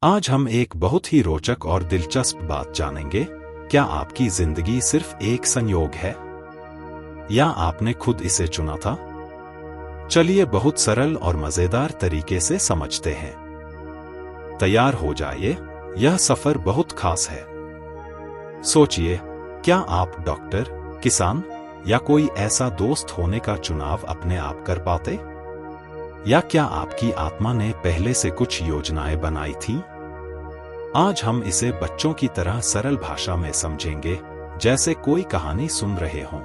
आज हम एक बहुत ही रोचक और दिलचस्प बात जानेंगे। क्या आपकी जिंदगी सिर्फ एक संयोग है या आपने खुद इसे चुना था? चलिए बहुत सरल और मजेदार तरीके से समझते हैं। तैयार हो जाइए, यह सफर बहुत खास है। सोचिए, क्या आप डॉक्टर, किसान या कोई ऐसा दोस्त होने का चुनाव अपने आप कर पाते? या क्या आपकी आत्मा ने पहले से कुछ योजनाएं बनाई थीं? आज हम इसे बच्चों की तरह सरल भाषा में समझेंगे, जैसे कोई कहानी सुन रहे हों।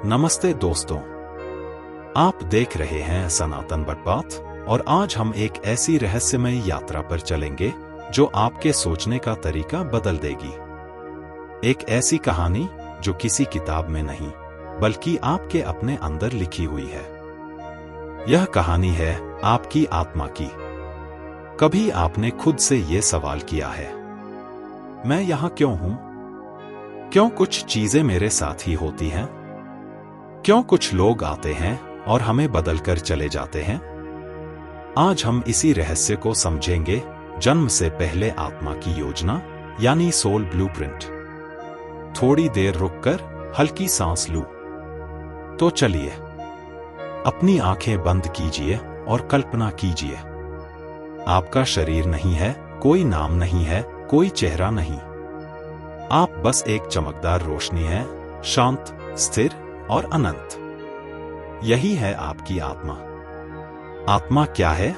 नमस्ते दोस्तों, आप देख रहे हैं सनातन बटबाथ और आज हम एक ऐसी रहस्यमय यात्रा पर चलेंगे जो आपके सोचने का तरीका बदल देगी। एक ऐसी कहानी जो किसी किताब में नहीं, बल्कि आपके अपने अंदर लिखी हुई है। यह कहानी है आपकी आत्मा की। कभी आपने खुद से ये सवाल किया है, मैं यहां क्यों हूं? क्यों कुछ चीजें मेरे साथ ही होती हैं? क्यों कुछ लोग आते हैं और हमें बदलकर चले जाते हैं? आज हम इसी रहस्य को समझेंगे, जन्म से पहले आत्मा की योजना, यानी सोल ब्लूप्रिंट। थोड़ी देर रुककर हल्की सांस लूं। तो चलिए, अपनी आंखें बंद कीजिए और कल्पना कीजिए, आपका शरीर नहीं है, कोई नाम नहीं है, कोई चेहरा नहीं। आप बस एक चमकदार रोशनी है, शांत, स्थिर और अनंत। यही है आपकी आत्मा। आत्मा क्या है?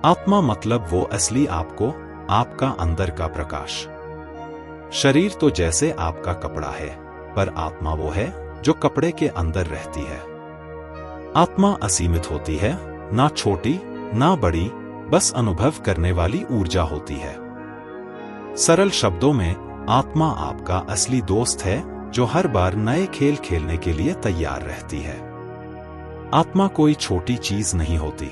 आत्मा मतलब वो असली आपको, आपका अंदर का प्रकाश। शरीर तो जैसे आपका कपड़ा है, पर आत्मा वो है जो कपड़े के अंदर रहती है। आत्मा असीमित होती है, ना छोटी ना बड़ी, बस अनुभव करने वाली ऊर्जा होती है। सरल शब्दों में, आत्मा आपका असली दोस्त है जो हर बार नए खेल खेलने के लिए तैयार रहती है। आत्मा कोई छोटी चीज नहीं होती।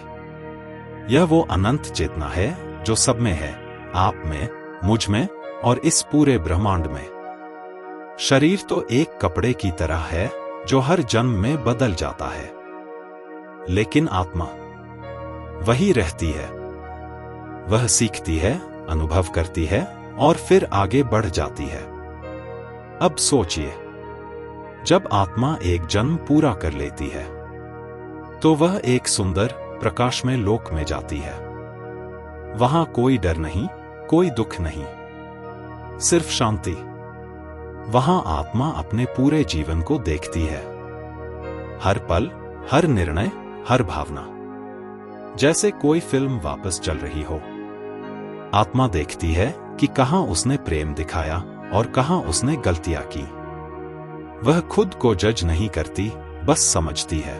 यह वो अनंत चेतना है जो सब में है, आप में, मुझ में और इस पूरे ब्रह्मांड में। शरीर तो एक कपड़े की तरह है जो हर जन्म में बदल जाता है, लेकिन आत्मा वही रहती है। वह सीखती है, अनुभव करती है और फिर आगे बढ़ जाती है। अब सोचिए, जब आत्मा एक जन्म पूरा कर लेती है तो वह एक सुंदर, प्रकाशमय लोक में जाती है। वहां कोई डर नहीं, कोई दुख नहीं, सिर्फ शांति। वहां आत्मा अपने पूरे जीवन को देखती है, हर पल, हर निर्णय, हर भावना, जैसे कोई फिल्म वापस चल रही हो। आत्मा देखती है कि कहां उसने प्रेम दिखाया और कहां उसने गलतियां की। वह खुद को जज नहीं करती, बस समझती है,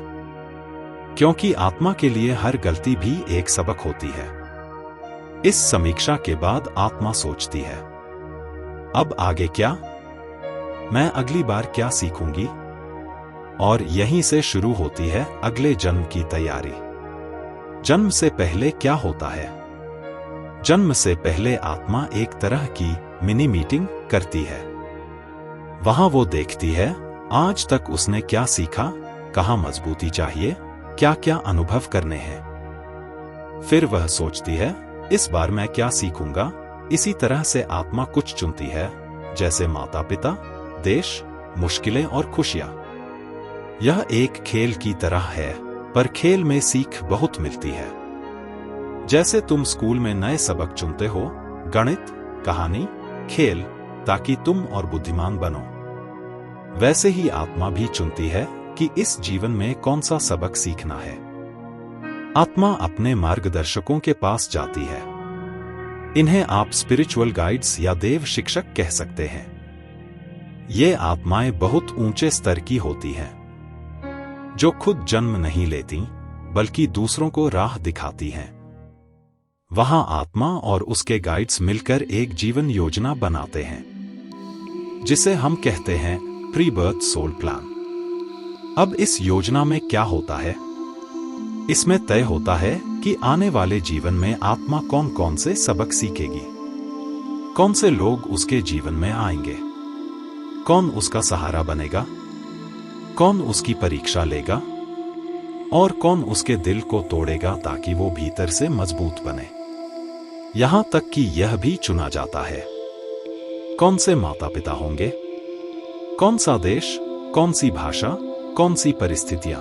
क्योंकि आत्मा के लिए हर गलती भी एक सबक होती है। इस समीक्षा के बाद आत्मा सोचती है, अब आगे क्या? मैं अगली बार क्या सीखूंगी? और यहीं से शुरू होती है अगले जन्म की तैयारी। जन्म से पहले क्या होता है? जन्म से पहले आत्मा एक तरह की मिनी मीटिंग करती है। वहां वो देखती है आज तक उसने क्या सीखा, कहां मजबूती चाहिए, क्या क्या अनुभव करने हैं। फिर वह सोचती है, इस बार मैं क्या सीखूंगा। इसी तरह से आत्मा कुछ चुनती है, जैसे माता पिता, देश, मुश्किलें और खुशियां। यह एक खेल की तरह है, पर खेल में सीख बहुत मिलती है। जैसे तुम स्कूल में नए सबक चुनते हो, गणित, कहानी, खेल, ताकि तुम और बुद्धिमान बनो, वैसे ही आत्मा भी चुनती है कि इस जीवन में कौन सा सबक सीखना है। आत्मा अपने मार्गदर्शकों के पास जाती है। इन्हें आप स्पिरिचुअल गाइड्स या देव शिक्षक कह सकते हैं। ये आत्माएं बहुत ऊंचे स्तर की होती हैं, जो खुद जन्म नहीं लेती, बल्कि दूसरों को राह दिखाती हैं। वहां आत्मा और उसके गाइड्स मिलकर एक जीवन योजना बनाते हैं, जिसे हम कहते हैं प्री बर्थ सोल प्लान। अब इस योजना में क्या होता है? इसमें तय होता है कि आने वाले जीवन में आत्मा कौन कौन से सबक सीखेगी, कौन से लोग उसके जीवन में आएंगे, कौन उसका सहारा बनेगा, कौन उसकी परीक्षा लेगा और कौन उसके दिल को तोड़ेगा ताकि वो भीतर से मजबूत बने। यहां तक कि यह भी चुना जाता है कौन से माता पिता होंगे, कौन सा देश, कौन सी भाषा, कौन सी परिस्थितियां,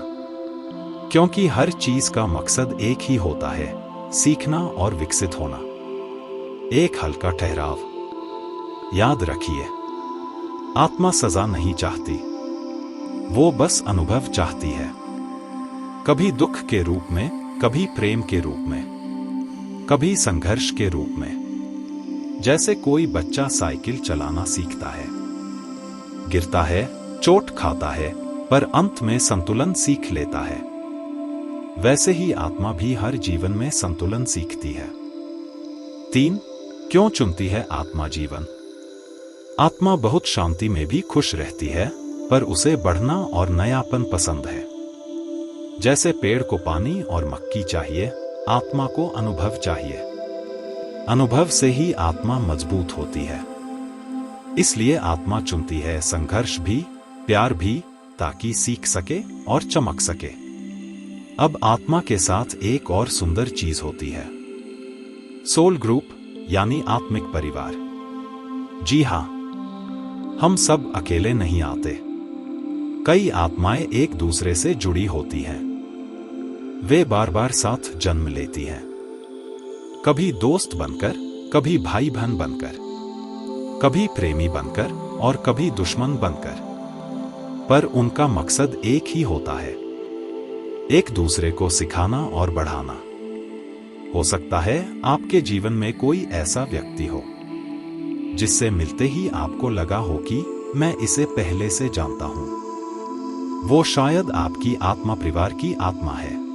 क्योंकि हर चीज का मकसद एक ही होता है, सीखना और विकसित होना। एक हल्का ठहराव। याद रखिए, आत्मा सजा नहीं चाहती, वो बस अनुभव चाहती है। कभी दुख के रूप में, कभी प्रेम के रूप में, कभी संघर्ष के रूप में। जैसे कोई बच्चा साइकिल चलाना सीखता है, गिरता है, चोट खाता है, पर अंत में संतुलन सीख लेता है। वैसे ही आत्मा भी हर जीवन में संतुलन सीखती है। 3. क्यों चुनती है आत्मा जीवन? आत्मा बहुत शांति में भी खुश रहती है, पर उसे बढ़ना और नयापन पसंद है। जैसे पेड़ को पानी और मक्की चाहिए, आत्मा को अनुभव चाहिए। अनुभव से ही आत्मा मजबूत होती है। इसलिए आत्मा चुनती है संघर्ष भी, प्यार भी, ताकि सीख सके और चमक सके। अब आत्मा के साथ एक और सुंदर चीज होती है, सोल ग्रुप, यानी आत्मिक परिवार। जी हां, हम सब अकेले नहीं आते। कई आत्माएं एक दूसरे से जुड़ी होती हैं। वे बार बार साथ जन्म लेती हैं, कभी दोस्त बनकर, कभी भाई बहन बनकर, कभी प्रेमी बनकर और कभी दुश्मन बनकर। पर उनका मकसद एक ही होता है, एक दूसरे को सिखाना और बढ़ाना। हो सकता है आपके जीवन में कोई ऐसा व्यक्ति हो जिससे मिलते ही आपको लगा हो कि मैं इसे पहले से जानता हूं। वो शायद आपकी आत्मा परिवार की आत्मा है।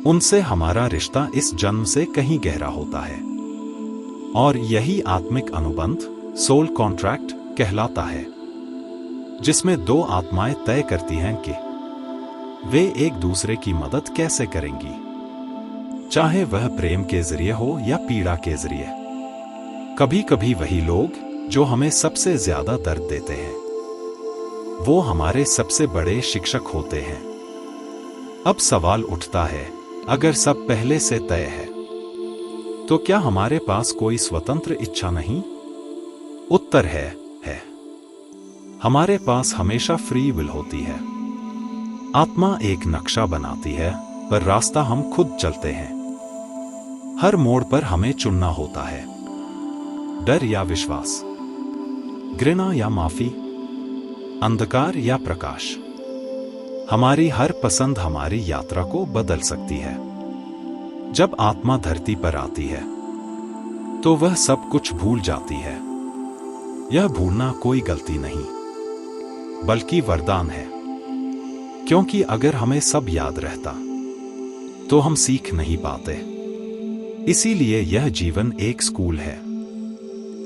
उनसे हमारा रिश्ता इस जन्म से कहीं गहरा होता है। और यही आत्मिक अनुबंध, सोल कॉन्ट्रैक्ट कहलाता है, जिसमें दो आत्माएं तय करती हैं कि वे एक दूसरे की मदद कैसे करेंगी, चाहे वह प्रेम के जरिए हो या पीड़ा के जरिए। कभी कभी वही लोग जो हमें सबसे ज्यादा दर्द देते हैं, वो हमारे सबसे बड़े शिक्षक होते हैं। अब सवाल उठता है, अगर सब पहले से तय है, तो क्या हमारे पास कोई स्वतंत्र इच्छा नहीं? उत्तर है। हमारे पास हमेशा फ्री विल होती है। आत्मा एक नक्शा बनाती है, पर रास्ता हम खुद चलते हैं। हर मोड़ पर हमें चुनना होता है, डर या विश्वास, घृणा या माफी, अंधकार या प्रकाश। हमारी हर पसंद हमारी यात्रा को बदल सकती है। जब आत्मा धरती पर आती है, तो वह सब कुछ भूल जाती है। यह भूलना कोई गलती नहीं, बल्कि वरदान है। क्योंकि अगर हमें सब याद रहता, तो हम सीख नहीं पाते। इसीलिए यह जीवन एक स्कूल है,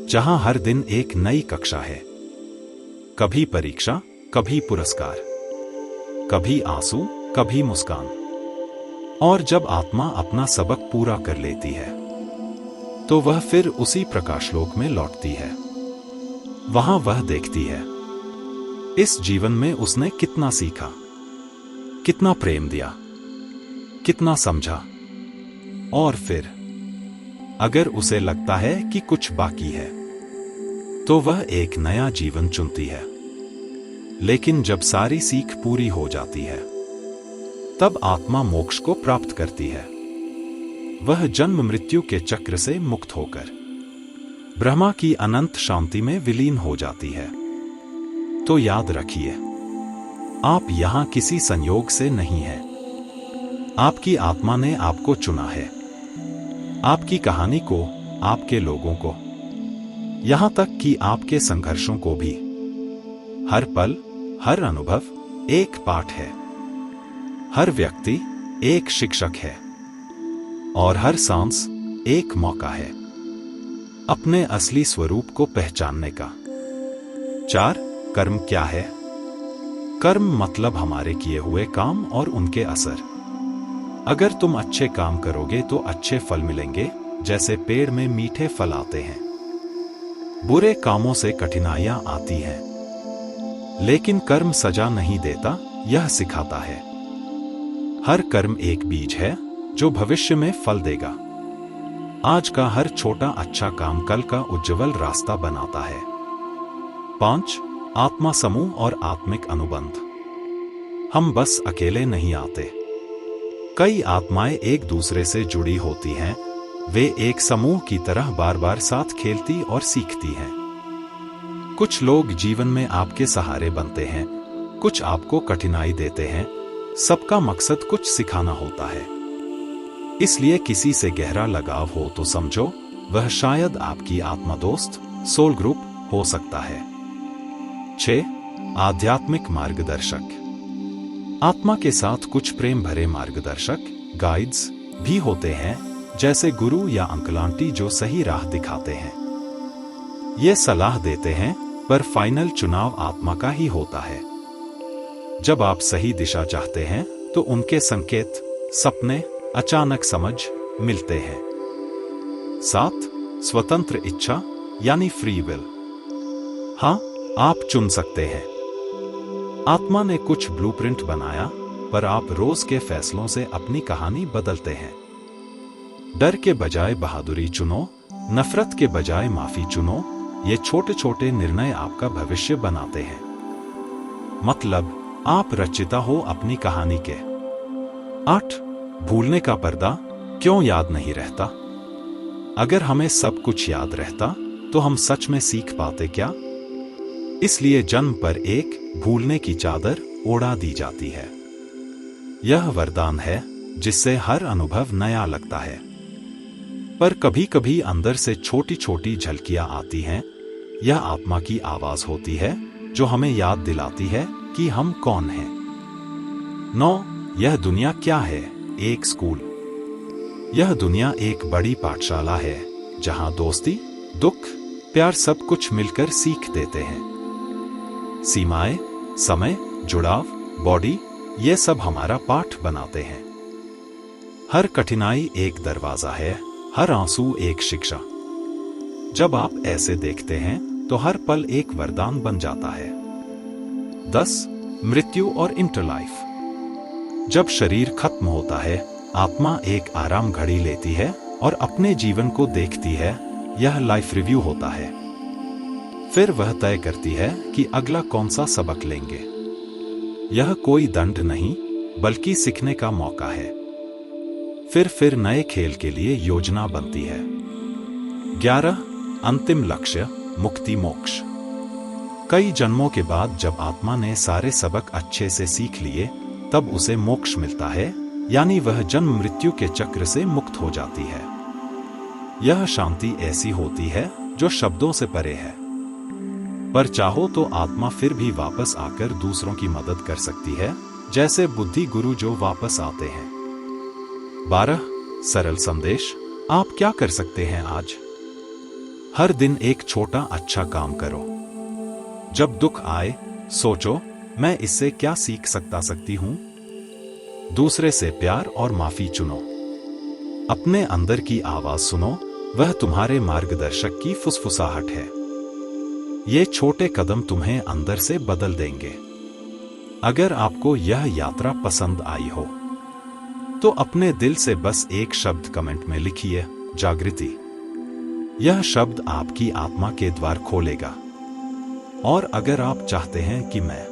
जहां हर दिन एक नई कक्षा है। कभी परीक्षा, कभी पुरस्कार, कभी आंसू, कभी मुस्कान। और जब आत्मा अपना सबक पूरा कर लेती है, तो वह फिर उसी प्रकाशलोक में लौटती है। वहां वह देखती है, इस जीवन में उसने कितना सीखा, कितना प्रेम दिया, कितना समझा। और फिर अगर उसे लगता है कि कुछ बाकी है, तो वह एक नया जीवन चुनती है। लेकिन जब सारी सीख पूरी हो जाती है, तब आत्मा मोक्ष को प्राप्त करती है। वह जन्म मृत्यु के चक्र से मुक्त होकर ब्रह्मा की अनंत शांति में विलीन हो जाती है। तो याद रखिए, आप यहां किसी संयोग से नहीं हैं। आपकी आत्मा ने आपको चुना है, आपकी कहानी को, आपके लोगों को, यहां तक कि आपके संघर्षों को भी। हर पल, हर अनुभव एक पाठ है, हर व्यक्ति एक शिक्षक है, और हर सांस एक मौका है अपने असली स्वरूप को पहचानने का। 4. कर्म क्या है? कर्म मतलब हमारे किए हुए काम और उनके असर। अगर तुम अच्छे काम करोगे तो अच्छे फल मिलेंगे, जैसे पेड़ में मीठे फल आते हैं। बुरे कामों से कठिनाइयां आती हैं, लेकिन कर्म सजा नहीं देता, यह सिखाता है। हर कर्म एक बीज है जो भविष्य में फल देगा। आज का हर छोटा अच्छा काम कल का उज्ज्वल रास्ता बनाता है। 5. आत्मा समूह और आत्मिक अनुबंध। हम बस अकेले नहीं आते। कई आत्माएं एक दूसरे से जुड़ी होती हैं। वे एक समूह की तरह बार बार साथ खेलती और सीखती हैं। कुछ लोग जीवन में आपके सहारे बनते हैं, कुछ आपको कठिनाई देते हैं। सबका मकसद कुछ सिखाना होता है। इसलिए किसी से गहरा लगाव हो तो समझो वह शायद आपकी आत्मा दोस्त सोल ग्रुप हो सकता है। 6. आध्यात्मिक मार्गदर्शक। आत्मा के साथ कुछ प्रेम भरे मार्गदर्शक गाइड्स भी होते हैं, जैसे गुरु या अंकल आंटी जो सही राह दिखाते हैं। ये सलाह देते हैं, पर फाइनल चुनाव आत्मा का ही होता है। जब आप सही दिशा चाहते हैं तो उनके संकेत, सपने अचानक समझ मिलते हैं। 7. स्वतंत्र इच्छा यानी फ्री विल। हाँ, आप चुन सकते हैं। आत्मा ने कुछ ब्लूप्रिंट बनाया, पर आप रोज के फैसलों से अपनी कहानी बदलते हैं। डर के बजाय बहादुरी चुनो, नफरत के बजाय माफी चुनो। ये छोटे छोटे निर्णय आपका भविष्य बनाते हैं। मतलब आप रचिता हो अपनी कहानी के। 8. भूलने का पर्दा क्यों याद नहीं रहता। अगर हमें सब कुछ याद रहता तो हम सच में सीख पाते क्या। इसलिए जन्म पर एक भूलने की चादर ओढ़ा दी जाती है। यह वरदान है जिससे हर अनुभव नया लगता है। पर कभी कभी अंदर से छोटी छोटी झलकियां आती हैं। यह आत्मा की आवाज होती है जो हमें याद दिलाती है कि हम कौन हैं। 9. यह दुनिया क्या है। एक स्कूल। यह दुनिया एक बड़ी पाठशाला है, जहां दोस्ती, दुख, प्यार सब कुछ मिलकर सीख देते हैं। सीमाएं, समय, जुड़ाव, बॉडी, ये सब हमारा पाठ बनाते हैं। हर कठिनाई एक दरवाजा है, हर आंसू एक शिक्षा। जब आप ऐसे देखते हैं तो हर पल एक वरदान बन जाता है। 10. मृत्यु और इंटरलाइफ। जब शरीर खत्म होता है, आत्मा एक आराम घड़ी लेती है और अपने जीवन को देखती है। यह लाइफ रिव्यू होता है। फिर वह तय करती है कि अगला कौन सा सबक लेंगे। यह कोई दंड नहीं, बल्कि सीखने का मौका है। फिर नए खेल के लिए योजना बनती है। 11. अंतिम लक्ष्य मुक्ति मोक्ष। कई जन्मों के बाद जब आत्मा ने सारे सबक अच्छे से सीख लिए, तब उसे मोक्ष मिलता है, यानी वह जन्म मृत्यु के चक्र से मुक्त हो जाती है। यह शांति ऐसी होती है जो शब्दों से परे है। पर चाहो तो आत्मा फिर भी वापस आकर दूसरों की मदद कर सकती है, जैसे बुद्धि गुरु जो वापस आते हैं। 12. सरल संदेश। आप क्या कर सकते हैं आज। हर दिन एक छोटा अच्छा काम करो। जब दुख आए, सोचो मैं इससे क्या सीख सकती हूं। दूसरे से प्यार और माफी चुनो। अपने अंदर की आवाज सुनो, वह तुम्हारे मार्गदर्शक की फुसफुसाहट है। ये छोटे कदम तुम्हें अंदर से बदल देंगे। अगर आपको यह यात्रा पसंद आई हो तो अपने दिल से बस एक शब्द कमेंट में लिखिए, जागृति। यह शब्द आपकी आत्मा के द्वार खोलेगा। और अगर आप चाहते हैं कि मैं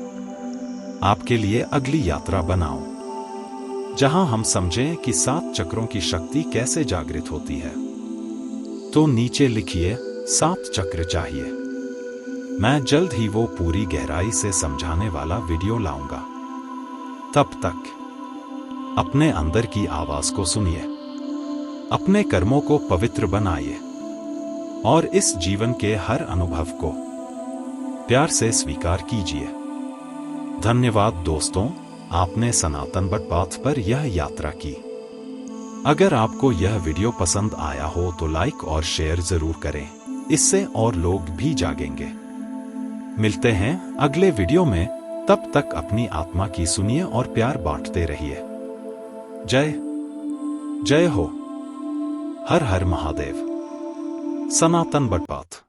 आपके लिए अगली यात्रा बनाऊं, जहां हम समझें कि 7 चक्रों की शक्ति कैसे जागृत होती है, तो नीचे लिखिए 7 चक्र चाहिए। मैं जल्द ही वो पूरी गहराई से समझाने वाला वीडियो लाऊंगा। तब तक अपने अंदर की आवाज को सुनिए, अपने कर्मों को पवित्र बनाइए और इस जीवन के हर अनुभव को प्यार से स्वीकार कीजिए। धन्यवाद दोस्तों, आपने सनातन बट पाथ पर यह यात्रा की। अगर आपको यह वीडियो पसंद आया हो तो लाइक और शेयर जरूर करें, इससे और लोग भी जागेंगे। मिलते हैं अगले वीडियो में, तब तक अपनी आत्मा की सुनिए और प्यार बांटते रहिए। जय जय हो। हर हर महादेव। सनातन बट पाथ।